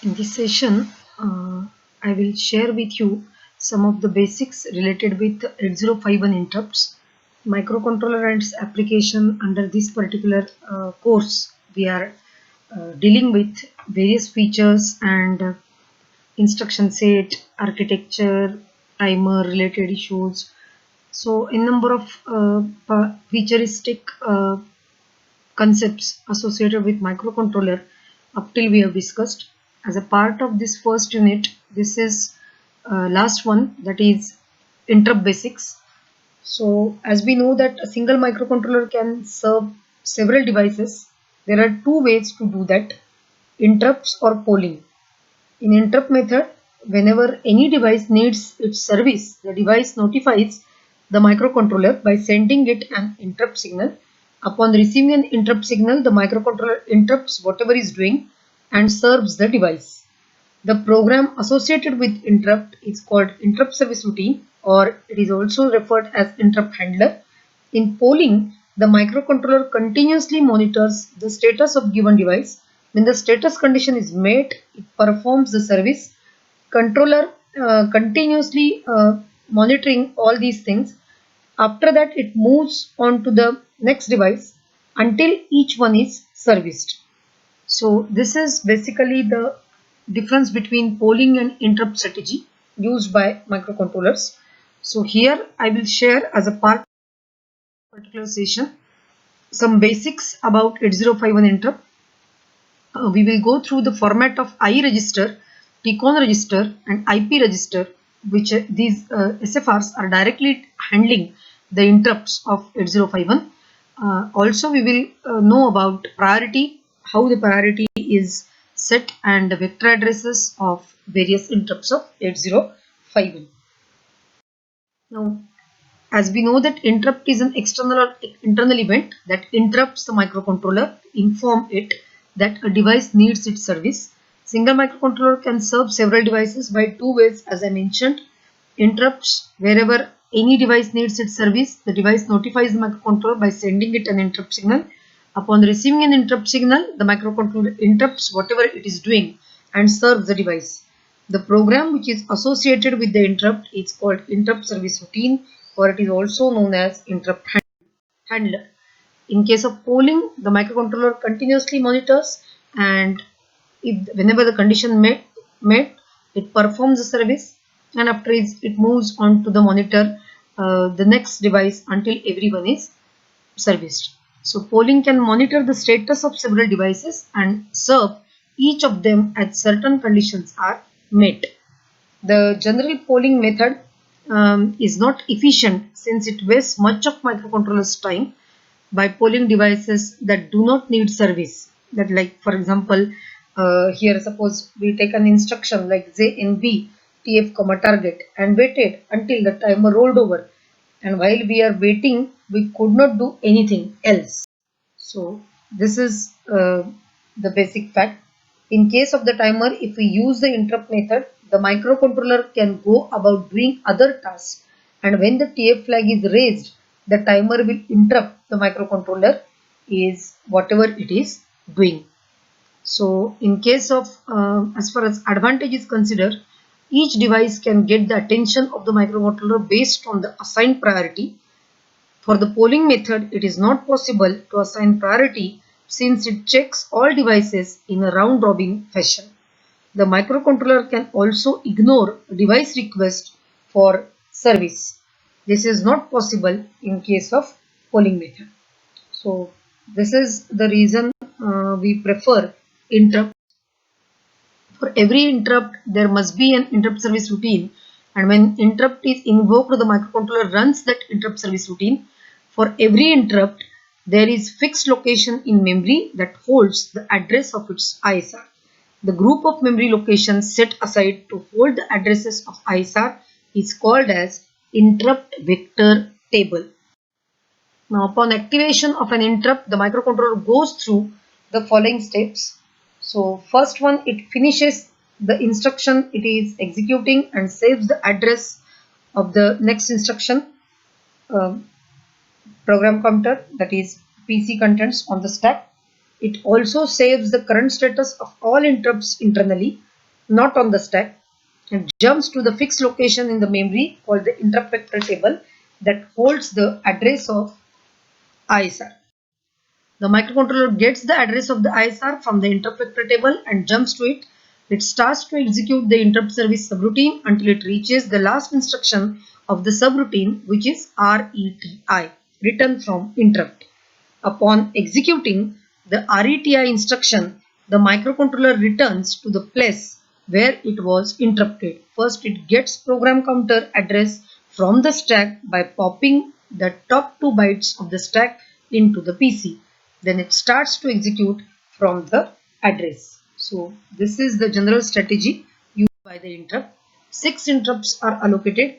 In this session, I will share with you some of the basics related with 8051 interrupts, microcontroller and its application. Under this particular course, we are dealing with various features and instruction set, architecture, timer related issues. So, a number of futuristic concepts associated with microcontroller up till we have discussed. As a part of this first unit, this is last one, that is interrupt basics. So as we know that a single microcontroller can serve several devices, there are two ways to do that: interrupts or polling. In interrupt method, whenever any device needs its service, the device notifies the microcontroller by sending it an interrupt signal. Upon receiving an interrupt signal, the microcontroller interrupts whatever is doing and serves the device. The program associated with interrupt is called interrupt service routine, or it is also referred as interrupt handler. In polling, the microcontroller continuously monitors the status of given device. When the status condition is met, it performs the service. Controller continuously monitoring all these things. After that, it moves on to the next device until each one is serviced. So this is basically the difference between polling and interrupt strategy used by microcontrollers. So here I will share as a part of this particular session some basics about 8051 interrupt. We will go through the format of I register, TCON register and IP register, which these SFRs are directly handling the interrupts of 8051. Also we will know about priority, how the priority is set, and the vector addresses of various interrupts of 8051. Now, as we know that interrupt is an external or internal event that interrupts the microcontroller to inform it that a device needs its service. Single microcontroller can serve several devices by two ways, as I mentioned. Interrupts: wherever any device needs its service, the device notifies the microcontroller by sending it an interrupt signal. Upon receiving an interrupt signal, the microcontroller interrupts whatever it is doing and serves the device. The program which is associated with the interrupt is called interrupt service routine, or it is also known as interrupt handler. In case of polling, the microcontroller continuously monitors, and whenever the condition met, it performs the service, and after it moves on to the monitor the next device until everyone is serviced. So polling can monitor the status of several devices and serve each of them as certain conditions are met. The general polling method is not efficient since it wastes much of microcontroller's time by polling devices that do not need service. That, like for example, here suppose we take an instruction like JNB TF comma target and waited until the timer rolled over, and while we are waiting we could not do anything else. So this is the basic fact. In case of the timer, if we use the interrupt method, the microcontroller can go about doing other tasks, and when the TF flag is raised, the timer will interrupt the microcontroller is whatever it is doing. So in case of as far as advantage is considered, each device can get the attention of the microcontroller based on the assigned priority. For the polling method, it is not possible to assign priority since it checks all devices in a round-robin fashion. The microcontroller can also ignore device request for service. This is not possible in case of polling method. So this is the reason we prefer interrupt. For every interrupt, there must be an interrupt service routine, and when interrupt is invoked, the microcontroller runs that interrupt service routine. For every interrupt, there is fixed location in memory that holds the address of its ISR. The group of memory locations set aside to hold the addresses of ISR is called as interrupt vector table. Now, upon activation of an interrupt, the microcontroller goes through the following steps. So, first one, it finishes the instruction it is executing and saves the address of the next instruction program counter, that is PC contents on the stack. It also saves the current status of all interrupts internally. not on the stack, and jumps to the fixed location in the memory called the interrupt vector table that holds the address of ISR. The microcontroller gets the address of the ISR from the interrupt vector table and jumps to it. It starts to execute the interrupt service subroutine until it reaches the last instruction of the subroutine, which is RETI, return from interrupt. Upon executing the RETI instruction, the microcontroller returns to the place where it was interrupted. First, it gets program counter address from the stack by popping the top 2 bytes of the stack into the PC. Then it starts to execute from the address. So this is the general strategy used by the interrupt. 6 interrupts are allocated.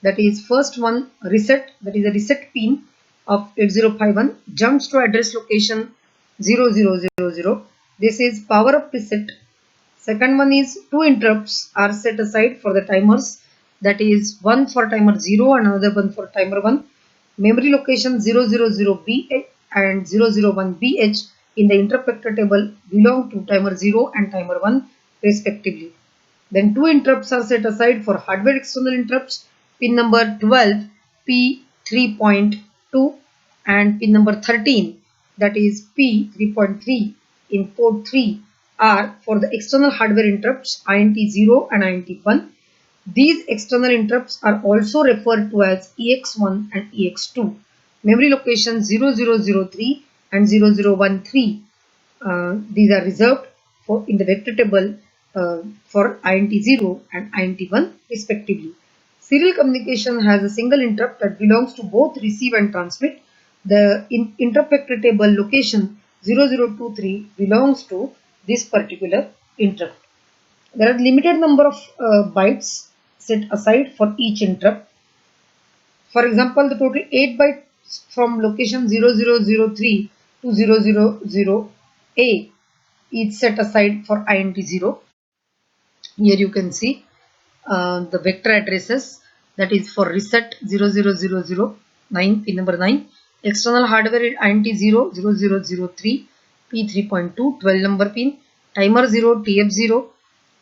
That is, first one reset, that is a reset pin of 8051 jumps to address location 0000. This is power up reset. Second one is 2 interrupts are set aside for the timers, that is one for timer 0 and another one for timer 1. Memory location 000BH and 001BH in the interrupt vector table belong to timer 0 and timer 1 respectively. Then 2 interrupts are set aside for hardware external interrupts, pin number 12 P3.2 and pin number 13, that is P3.3 in port 3, are for the external hardware interrupts INT0 and INT1. These external interrupts are also referred to as EX1 and EX2. Memory location 0003 and 0013. These are reserved for in the vector table for INT0 and INT1 respectively. Serial communication has a single interrupt that belongs to both receive and transmit. The interrupt vector table location 0023 belongs to this particular interrupt. There are limited number of bytes set aside for each interrupt. For example, the total 8 bytes from location 0003 to 000A is set aside for INT0. Here you can see the vector addresses, that is for reset 00009 pin number 9, external hardware INT0 0003 P3.2 12 number pin, timer 0 TF0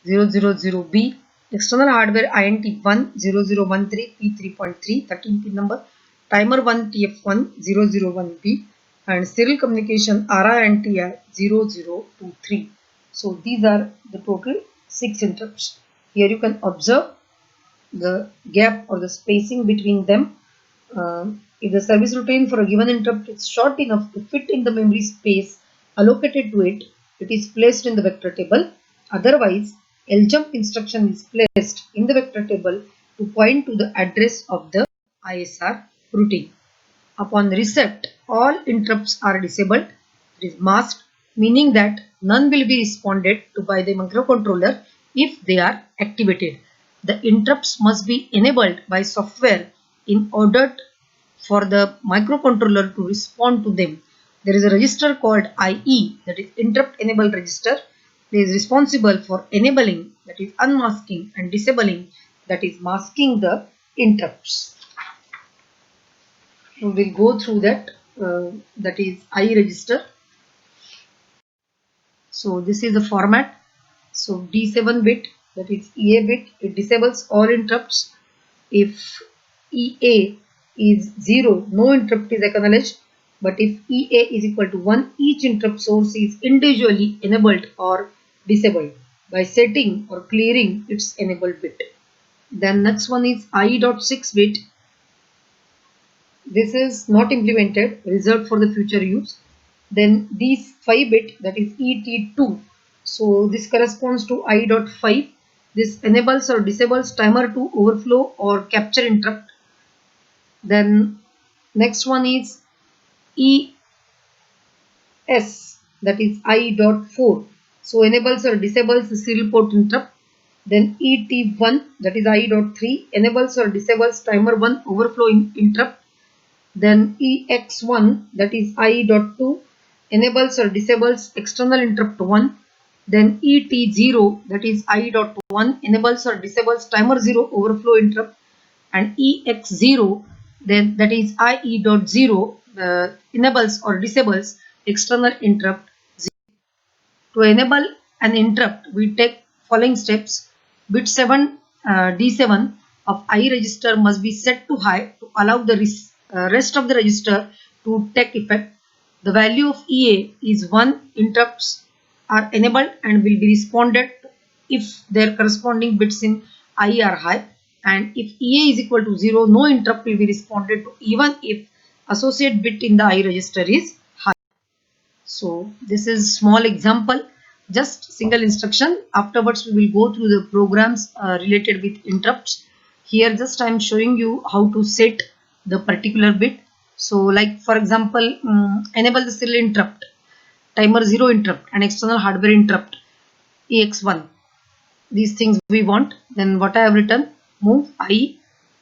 000B, external hardware INT1 0013 P3.3 13 pin number, timer 1 TF1 001B, and serial communication RI and TI 0023. So these are the total 6 interrupts. Here you can observe the gap or the spacing between them. If the service routine for a given interrupt is short enough to fit in the memory space allocated to it, it is placed in the vector table. Otherwise, ljump instruction is placed in the vector table to point to the address of the ISR routine. Upon reset, all interrupts are disabled. It is masked, meaning that none will be responded to by the microcontroller if they are activated. The interrupts must be enabled by software in order for the microcontroller to respond to them. There is a register called IE, that is interrupt enable register. It is responsible for enabling, that is unmasking, and disabling, that is masking the interrupts. We will go through that, that is I register. So this is the format. So D7 bit, that is EA bit, it disables all interrupts. If EA is 0, no interrupt is acknowledged. But if EA is equal to 1, each interrupt source is individually enabled or disabled by setting or clearing its enabled bit. Then next one is I.6 bit. This is not implemented, reserved for the future use. Then these 5 bit, that is ET2. So this corresponds to I.5. This enables or disables timer 2 overflow or capture interrupt. Then next one is ES, that is I.4. So enables or disables the serial port interrupt. Then ET1, that is I.3, enables or disables timer 1 overflow interrupt. Then EX1, that is I.2, enables or disables external interrupt 1. Then ET0, that is I.1, enables or disables timer 0 overflow interrupt. And EX0, then that is IE.0, enables or disables external interrupt 0. To enable an interrupt, we take following steps. Bit 7 D7 of I register must be set to high to allow the rest of the register to take effect. The value of EA is 1. Interrupts are enabled and will be responded to if their corresponding bits in I are high, and if EA is equal to 0, no interrupt will be responded to even if associate bit in the I register is high. So this is small example, just single instruction. Afterwards we will go through the programs related with interrupts. Here just I am showing you how to set the particular bit. So like for example, enable the serial interrupt, timer 0 interrupt and external hardware interrupt EX1. These things we want. Then what I have written, move I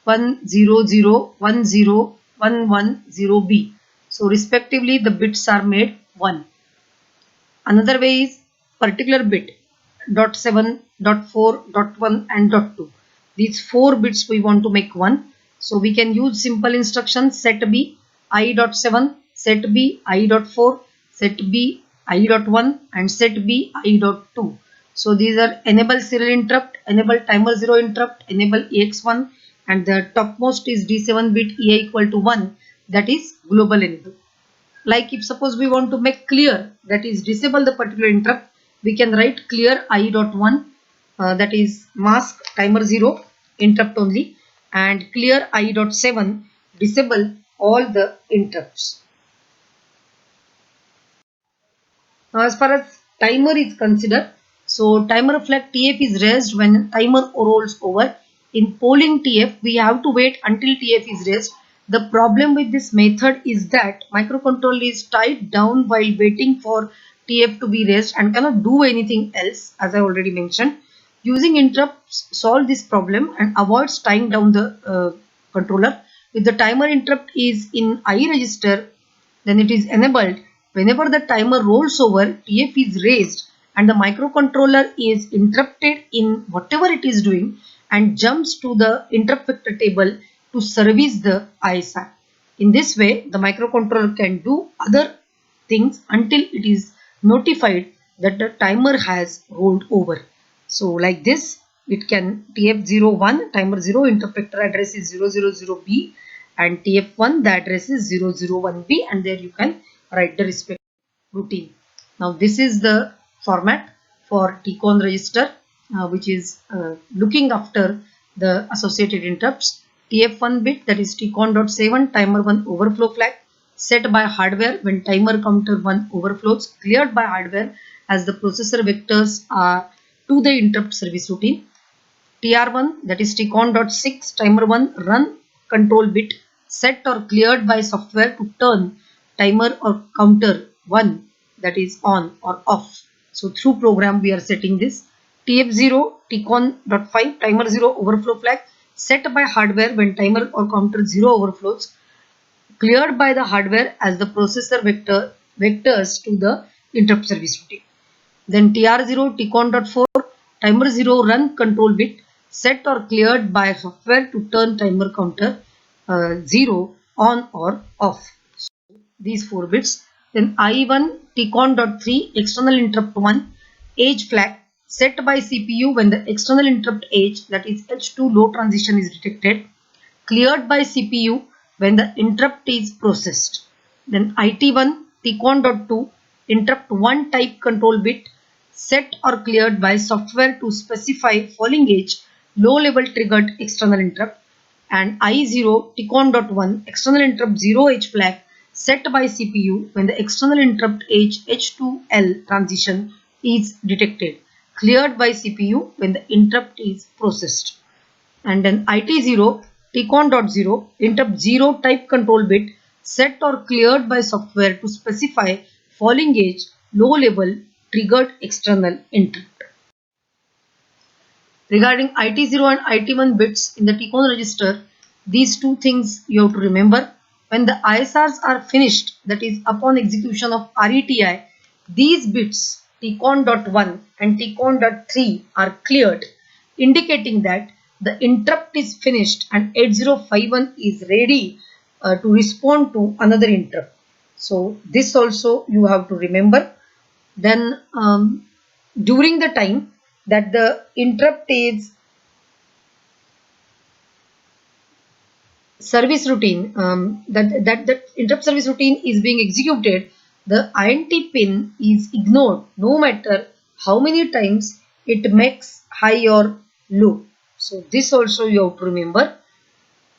100101110B. So respectively the bits are made 1. Another way is particular bit dot 7, dot 4, dot 1 and dot 2. These 4 bits we want to make 1. So we can use simple instructions set B I dot 7, set B I dot 4, set B I dot 1 and set B I dot 2. So these are enable serial interrupt, enable timer 0 interrupt, enable EX1, and the topmost is D7 bit EA equal to 1, that is global enable. Like if suppose we want to make clear, that is disable the particular interrupt, we can write clear I dot 1, that is mask timer 0 interrupt only, and clear I dot 7 disable all the interrupts. Now as far as timer is considered, so timer flag TF is raised when timer rolls over. In polling TF, we have to wait until TF is raised. The problem with this method is that microcontroller is tied down while waiting for TF to be raised and cannot do anything else, as I already mentioned. Using interrupts solve this problem and avoids tying down the controller. If the timer interrupt is in I register, then it is enabled. Whenever the timer rolls over, TF is raised and the microcontroller is interrupted in whatever it is doing and jumps to the interrupt vector table to service the ISR. In this way, the microcontroller can do other things until it is notified that the timer has rolled over. So like this, it can TF01, timer 0, interrupt vector address is 000B, and TF1, the address is 001B, and there you can write the respective routine. Now this is the format for TCON register, which is looking after the associated interrupts. TF1 bit, that is TCON.7, timer 1 overflow flag, set by hardware when timer counter 1 overflows, cleared by hardware as the processor vectors are to the interrupt service routine. TR1, that is TCON.6, timer 1 run control bit, set or cleared by software to turn timer or counter 1, that is on or off. So through program we are setting this. TF0, TCON.5, timer 0 overflow flag, set by hardware when timer or counter 0 overflows, cleared by the hardware as the processor vectors to the interrupt service routine. Then TR0, TCON.4, timer 0 run control bit, set or cleared by software to turn timer counter 0 on or off. So these 4 bits. Then I1, TCON.3, external interrupt 1, age flag, set by CPU when the external interrupt age, that is H2 low transition, is detected, cleared by CPU when the interrupt is processed. Then IT1, TCON.2, interrupt 1 type control bit, set or cleared by software to specify falling edge low level triggered external interrupt, and I0, TCON.1, external interrupt 0 edge flag, set by CPU when the external interrupt edge H2L transition is detected, cleared by CPU when the interrupt is processed. And then IT0, TCON.0, interrupt 0 type control bit, set or cleared by software to specify falling edge low level triggered external interrupt. Regarding IT0 and IT1 bits in the TCON register, these two things you have to remember. When the ISRs are finished, that is upon execution of RETI, these bits TCON.1 and TCON.3 are cleared, indicating that the interrupt is finished and 8051 is ready to respond to another interrupt. So this also you have to remember. Then during the time that the interrupt is service routine, that interrupt service routine is being executed, the INT pin is ignored no matter how many times it makes high or low. So this also you have to remember.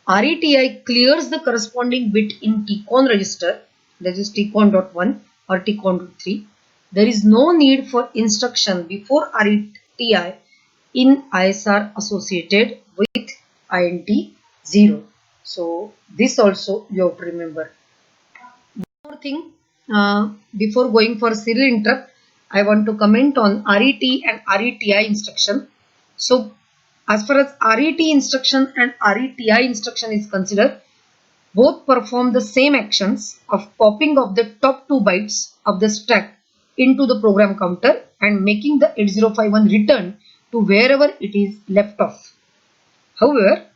RETI clears the corresponding bit in TCON register, that is TCON.1 or TCON.3. There is no need for instruction before RETI in ISR associated with INT 0. So this also you have to remember. One more thing, before going for serial interrupt, I want to comment on RET and RETI instruction. So as far as RET instruction and RETI instruction is considered, both perform the same actions of popping of the top 2 bytes of the stack into the program counter and making the 8051 return to wherever it is left off. However,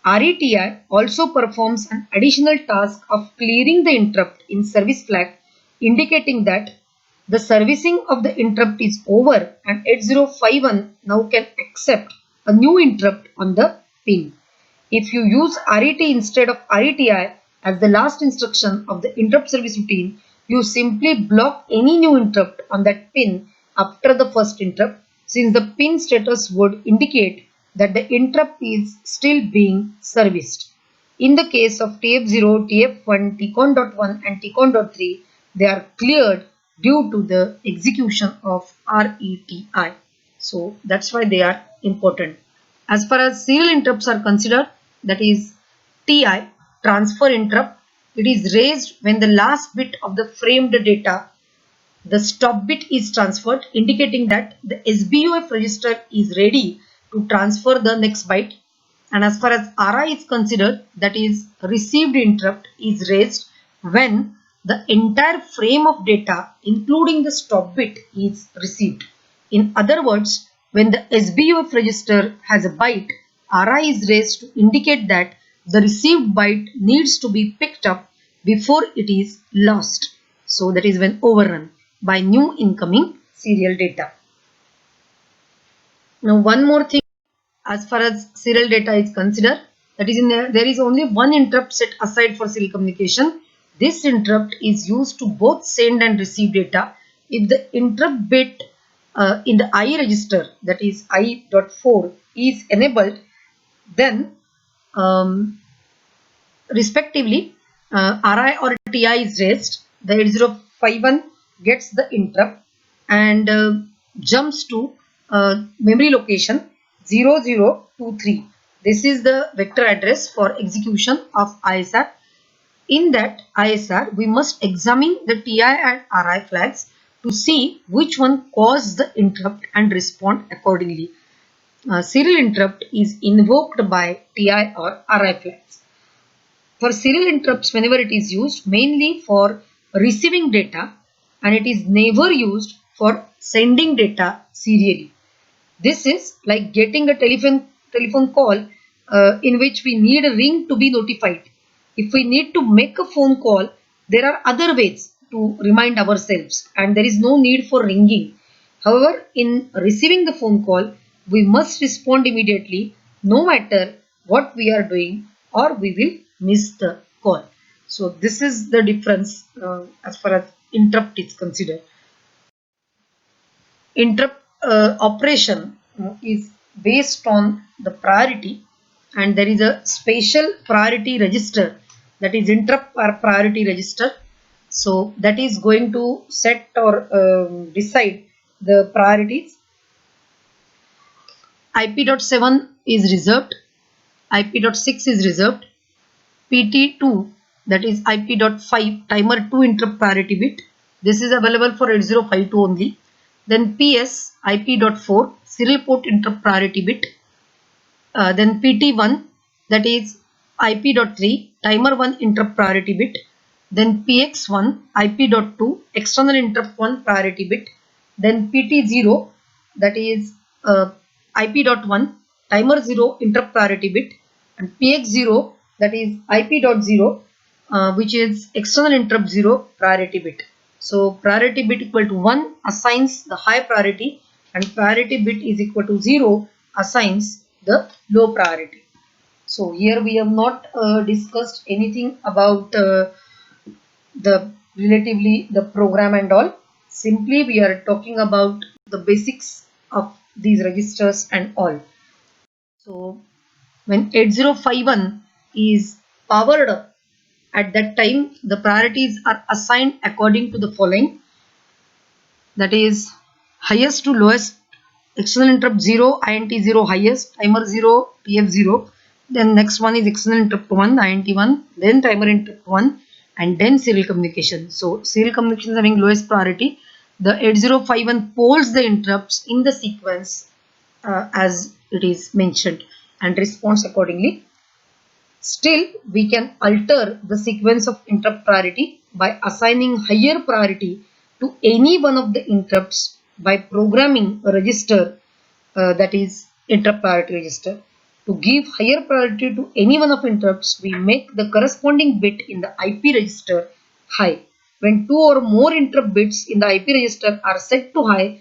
RETI also performs an additional task of clearing the interrupt in service flag, indicating that the servicing of the interrupt is over and 8051 now can accept a new interrupt on the pin. If you use RET instead of RETI as the last instruction of the interrupt service routine, you simply block any new interrupt on that pin after the first interrupt, since the pin status would indicate that the interrupt is still being serviced. In the case of TF0, TF1, TCON.1 and TCON.3, they are cleared due to the execution of RETI. So that's why they are important. As far as serial interrupts are considered, that is TI, transfer interrupt, it is raised when the last bit of the framed data, the stop bit, is transferred, indicating that the SBUF register is ready to transfer the next byte. And as far as RI is considered, that is received interrupt, is raised when the entire frame of data including the stop bit is received. In other words, when the SBUF register has a byte, RI is raised to indicate that the received byte needs to be picked up before it is lost. So that is when overrun by new incoming serial data. Now one more thing, as far as serial data is considered, that is there is only one interrupt set aside for serial communication. This interrupt is used to both send and receive data. If the interrupt bit in the I register, that is I.4, is enabled, then respectively RI or TI is raised, the 8051 gets the interrupt and jumps to memory location 0023. This is the vector address for execution of ISR. In that ISR, we must examine the TI and RI flags to see which one caused the interrupt and respond accordingly. Serial interrupt is invoked by TI or RI flags. For serial interrupts, whenever it is used mainly for receiving data, and it is never used for sending data serially. This is like getting a telephone call in which we need a ring to be notified. If we need to make a phone call, there are other ways to remind ourselves and there is no need for ringing. However, in receiving the phone call, we must respond immediately no matter what we are doing or we will miss the call. So this is the difference as far as interrupt is considered. Interrupt operation is based on the priority, and there is a special priority register, that is interrupt or priority register. So that is going to set or decide the priorities. IP.7 is reserved, IP.6 is reserved, PT2, that is IP.5 timer 2 interrupt priority bit, this is available for 8052 only. Then PS IP.4 serial port interrupt priority bit. Then PT1, that is IP.3 timer 1 interrupt priority bit. Then PX1 IP.2 external interrupt 1 priority bit. Then PT0, that is IP.1 timer 0 interrupt priority bit, and PX0, that is IP.0 which is external interrupt 0 priority bit. So priority bit equal to 1 assigns the high priority and priority bit is equal to 0 assigns the low priority. So here we have not discussed anything about the program and all. Simply we are talking about the basics of these registers and all. So when 8051 is powered up, at that time the priorities are assigned according to the following, that is highest to lowest, external interrupt 0, INT 0 highest, timer 0, TF 0, then next one is external interrupt 1, INT 1, then timer interrupt 1, and then serial communication. So serial communication is having lowest priority. The 8051 polls the interrupts in the sequence as it is mentioned and responds accordingly. Still, we can alter the sequence of interrupt priority by assigning higher priority to any one of the interrupts by programming a register, that is interrupt priority register. To give higher priority to any one of interrupts, we make the corresponding bit in the IP register high. When two or more interrupt bits in the IP register are set to high,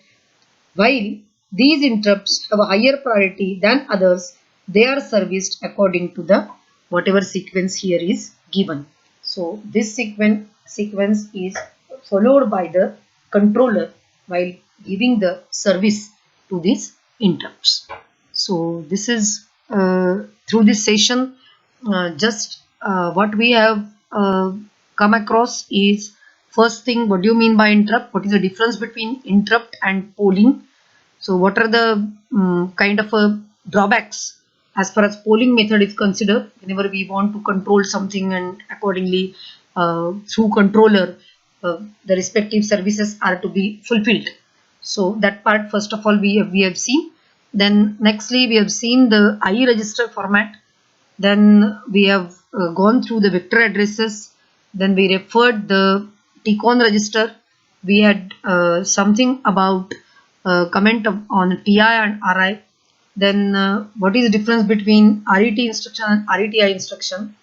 while these interrupts have a higher priority than others, they are serviced according to the whatever sequence here is given. So this sequence is followed by the controller while giving the service to these interrupts. So this is through this session just what we have come across is, first thing, what do you mean by interrupt? What is the difference between interrupt and polling? So what are the kind of drawbacks as far as polling method is considered whenever we want to control something, and accordingly through controller the respective services are to be fulfilled. So that part first of all we have seen. Then nextly we have seen the IE register format. Then we have gone through the vector addresses. Then we referred the TCON register. We had something about comment on TI and RI. Then what is the difference between RET instruction and RETI instruction.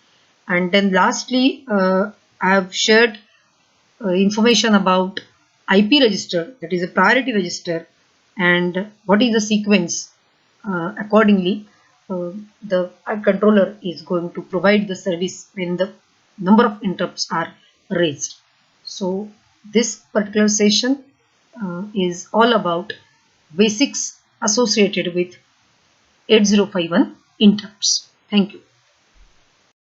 And then lastly I have shared information about IP register, that is a priority register, and what is the sequence accordingly the controller is going to provide the service when the number of interrupts are raised. So this particular session is all about basics associated with 8051 interrupts. Thank you.